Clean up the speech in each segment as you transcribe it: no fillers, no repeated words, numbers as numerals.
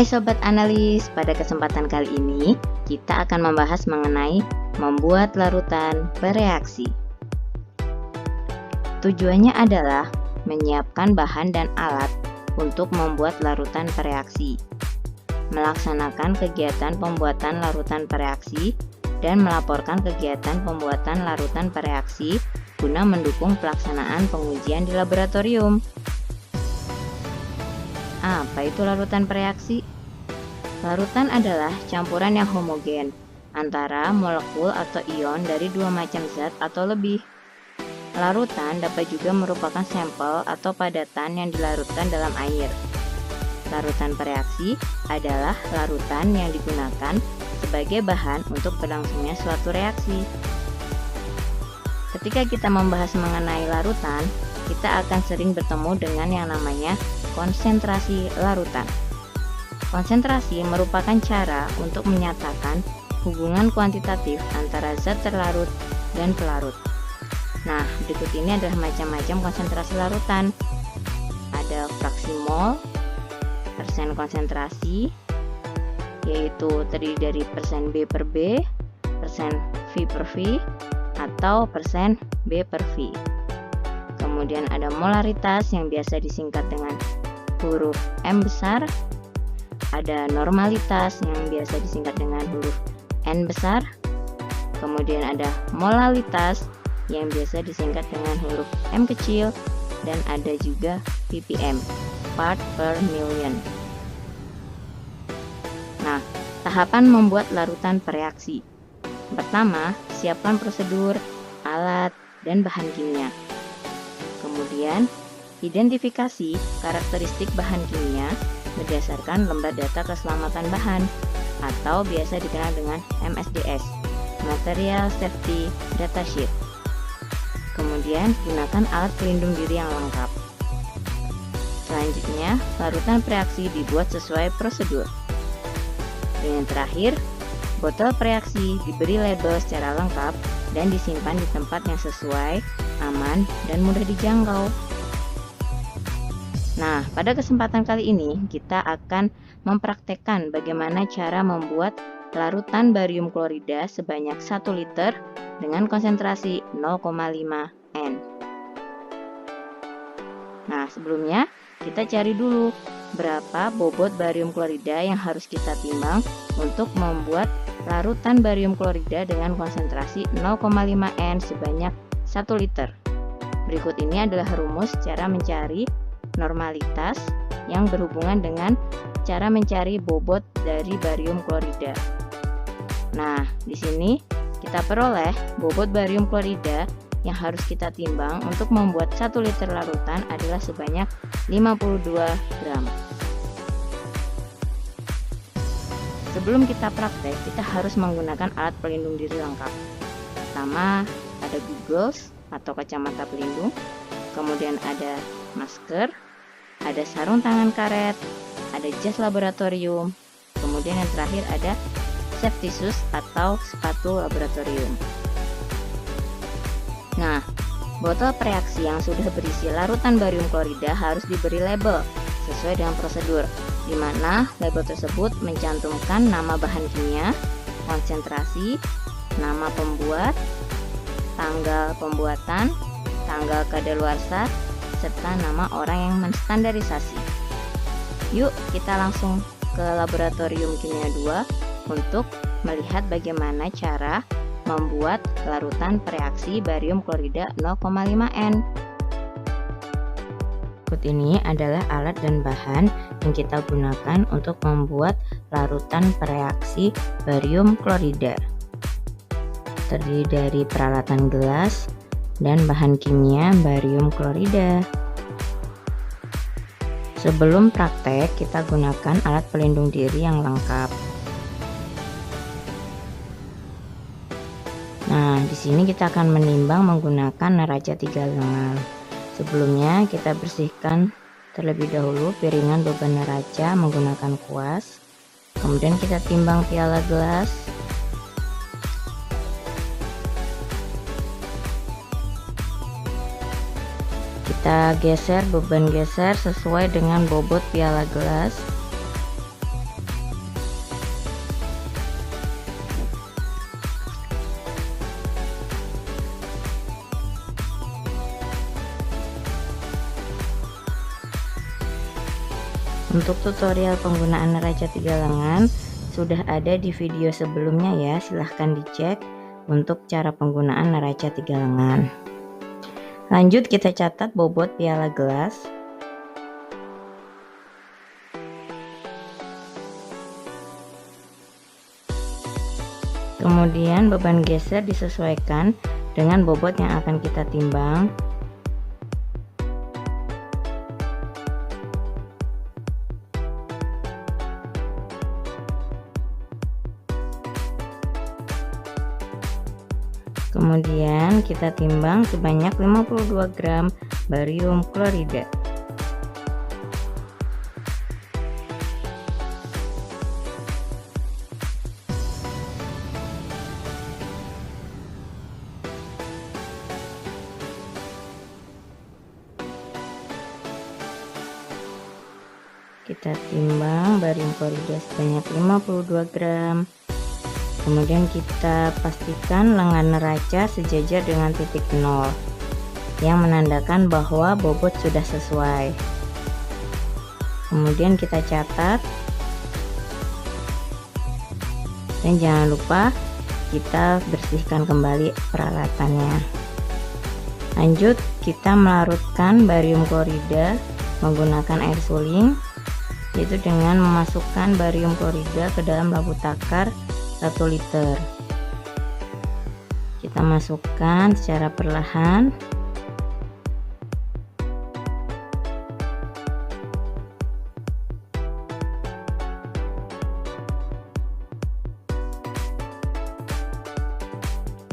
Hai Sobat Analis, pada kesempatan kali ini kita akan membahas mengenai membuat larutan bereaksi. Tujuannya adalah menyiapkan bahan dan alat untuk membuat larutan bereaksi, melaksanakan kegiatan pembuatan larutan bereaksi, dan melaporkan kegiatan pembuatan larutan bereaksi guna mendukung pelaksanaan pengujian di laboratorium. Apa itu larutan bereaksi? Larutan adalah campuran yang homogen antara molekul atau ion dari dua macam zat atau lebih. Larutan dapat juga merupakan sampel atau padatan yang dilarutkan dalam air. Larutan bereaksi adalah larutan yang digunakan sebagai bahan untuk berlangsungnya suatu reaksi. Ketika kita membahas mengenai larutan, kita akan sering bertemu dengan yang namanya konsentrasi larutan. Konsentrasi merupakan cara untuk menyatakan hubungan kuantitatif antara zat terlarut dan pelarut. Nah, berikut ini adalah macam-macam konsentrasi larutan. Ada fraksi mol, persen konsentrasi, yaitu terdiri dari persen B per B, persen V per V, atau persen B per V. Kemudian ada molaritas yang biasa disingkat dengan huruf M besar. Ada normalitas yang biasa disingkat dengan huruf N besar. Kemudian ada molalitas yang biasa disingkat dengan huruf M kecil. Dan ada juga ppm, part per million. Nah, tahapan membuat larutan bereaksi. Pertama, siapkan prosedur, alat, dan bahan kimia. Kemudian, identifikasi karakteristik bahan kimia berdasarkan lembar data keselamatan bahan atau biasa dikenal dengan MSDS, Material Safety Datasheet. Kemudian, gunakan alat pelindung diri yang lengkap. Selanjutnya, larutan bereaksi dibuat sesuai prosedur. Dan yang terakhir, botol bereaksi diberi label secara lengkap dan disimpan di tempat yang sesuai, aman, dan mudah dijangkau. Nah, pada kesempatan kali ini kita akan mempraktekkan bagaimana cara membuat larutan barium klorida sebanyak 1 liter dengan konsentrasi 0,5 N. Nah, sebelumnya kita cari dulu berapa bobot barium klorida yang harus kita timbang untuk membuat larutan barium klorida dengan konsentrasi 0,5 N sebanyak 1 liter. Berikut ini adalah rumus cara mencari normalitas yang berhubungan dengan cara mencari bobot dari barium klorida. Nah, di sini kita peroleh bobot barium klorida yang harus kita timbang untuk membuat 1 liter larutan adalah sebanyak 52 gram. Sebelum kita praktek, kita harus menggunakan alat pelindung diri lengkap. Pertama, ada goggles atau kacamata pelindung, kemudian ada masker, ada sarung tangan karet, ada jas laboratorium, kemudian yang terakhir ada safety shoes atau sepatu laboratorium. Nah, botol bereaksi yang sudah berisi larutan barium klorida harus diberi label sesuai dengan prosedur, di mana label tersebut mencantumkan nama bahan kimia, konsentrasi, nama pembuat, tanggal pembuatan, tanggal kadaluarsa, serta nama orang yang menstandarisasi. Yuk kita langsung ke laboratorium kimia 2 untuk melihat bagaimana cara membuat larutan bereaksi barium klorida 0,5 N. Berikut ini adalah alat dan bahan yang kita gunakan untuk membuat larutan bereaksi barium klorida. Terdiri dari peralatan gelas dan bahan kimia barium klorida. Sebelum praktek, kita gunakan alat pelindung diri yang lengkap. Nah, di sini kita akan menimbang menggunakan neraca 3 lengan. Sebelumnya, kita bersihkan terlebih dahulu piringan beban neraca menggunakan kuas. Kemudian kita timbang piala gelas. Kita geser beban geser sesuai dengan bobot piala gelas. Untuk tutorial penggunaan neraca 3 lengan sudah ada di video sebelumnya ya, silahkan dicek untuk cara penggunaan neraca 3 lengan. Lanjut kita catat bobot piala gelas. Kemudian beban geser disesuaikan dengan bobot yang akan kita timbang. Kemudian kita timbang sebanyak 52 gram barium klorida. Kita timbang barium klorida sebanyak 52 gram. Kemudian kita pastikan lengan neraca sejajar dengan titik 0 yang menandakan bahwa bobot sudah sesuai. Kemudian kita catat, dan jangan lupa kita bersihkan kembali peralatannya. Lanjut kita melarutkan barium klorida menggunakan air suling, yaitu dengan memasukkan barium klorida ke dalam labu takar 1 liter. Kita masukkan secara perlahan.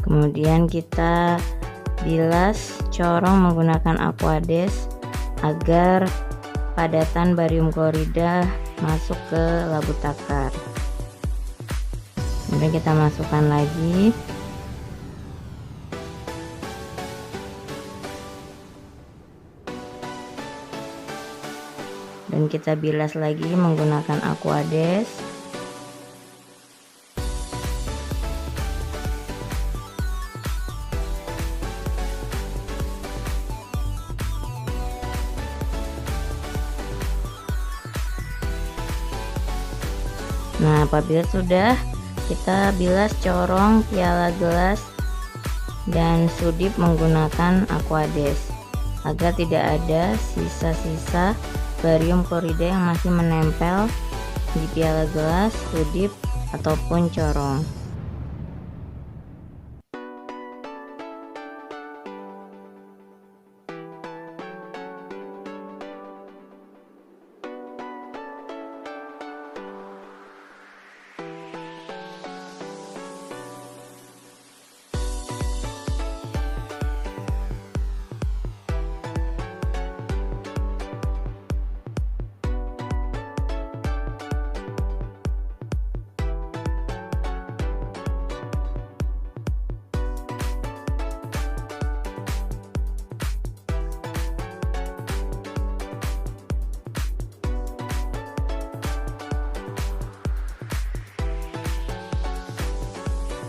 Kemudian kita bilas corong menggunakan aquades agar padatan barium klorida masuk ke labu takar. Kemudian kita masukkan lagi. Dan kita bilas lagi menggunakan aquades. Nah, apabila sudah, kita bilas corong piala gelas dan sudip menggunakan aquades agar tidak ada sisa-sisa barium klorida yang masih menempel di piala gelas, sudip ataupun corong.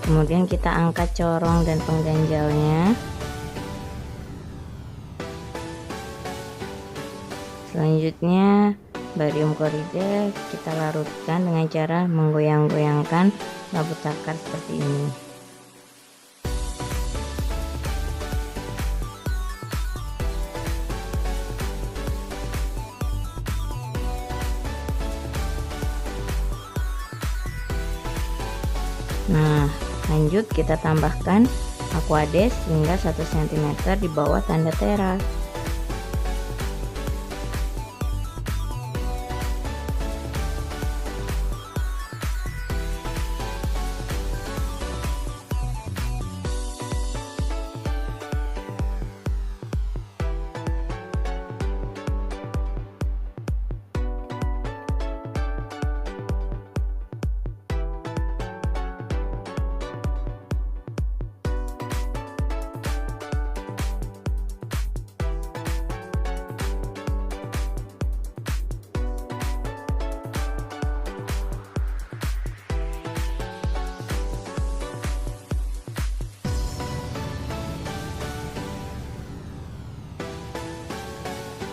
Kemudian kita angkat corong dan pengganjalnya. Selanjutnya barium klorida kita larutkan dengan cara menggoyang-goyangkan labu takar seperti ini. Nah, lanjut kita tambahkan aquades hingga 1 cm di bawah tanda teras.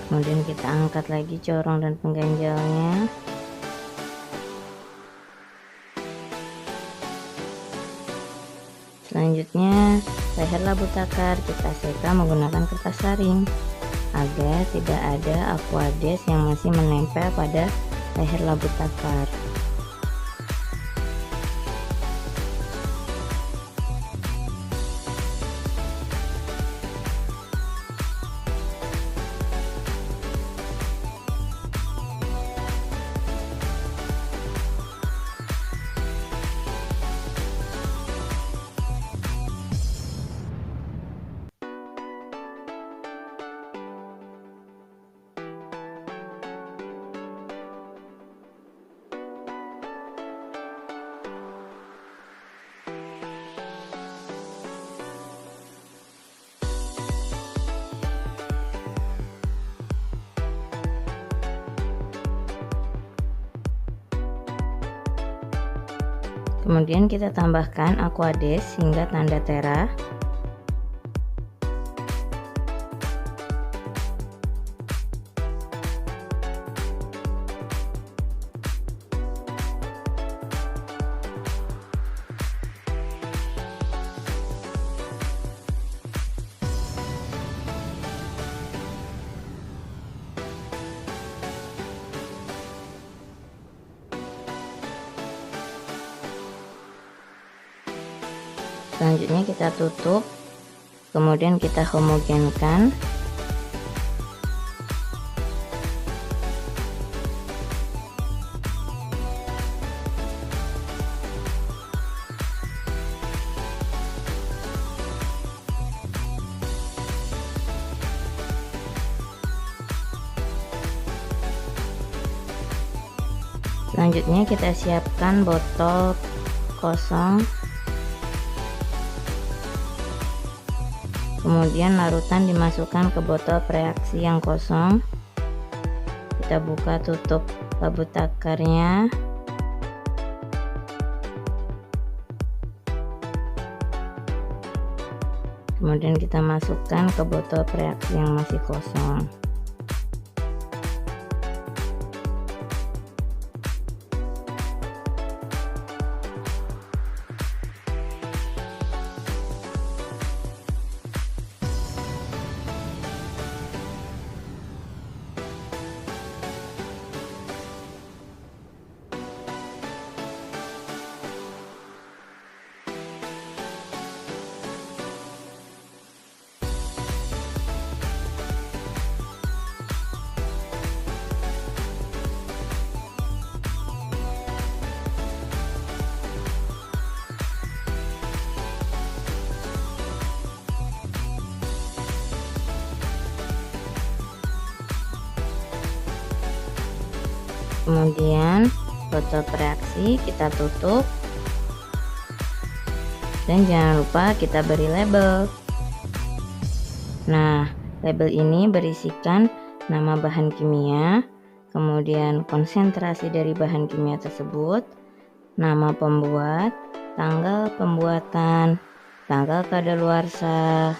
Kemudian kita angkat lagi corong dan pengganjalnya. Selanjutnya leher labu takar kita seka menggunakan kertas saring agar tidak ada aquades yang masih menempel pada leher labu takar. Kemudian kita tambahkan aquades hingga tanda tera. Selanjutnya kita tutup, kemudian kita homogenkan. Selanjutnya kita siapkan botol kosong. Kemudian larutan dimasukkan ke botol preaksi yang kosong. Kita buka tutup labu takarnya. Kemudian kita masukkan ke botol preaksi yang masih kosong. Kemudian botol preaksi kita tutup, dan jangan lupa kita beri label. Nah, label ini berisikan nama bahan kimia, kemudian konsentrasi dari bahan kimia tersebut, nama pembuat, tanggal pembuatan, tanggal kadaluarsa,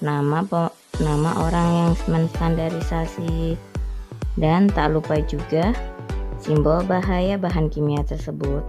nama orang yang menstandarisasi, dan tak lupa juga simbol bahaya bahan kimia tersebut.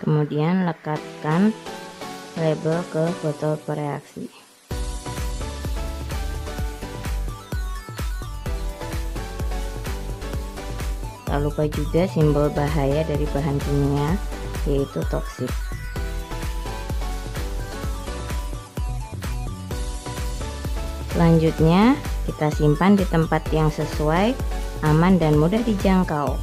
Kemudian lekatkan label ke botol preaksi. Tak lupa juga simbol bahaya dari bahan kimia, yaitu toksik. Selanjutnya kita simpan di tempat yang sesuai, aman dan mudah dijangkau.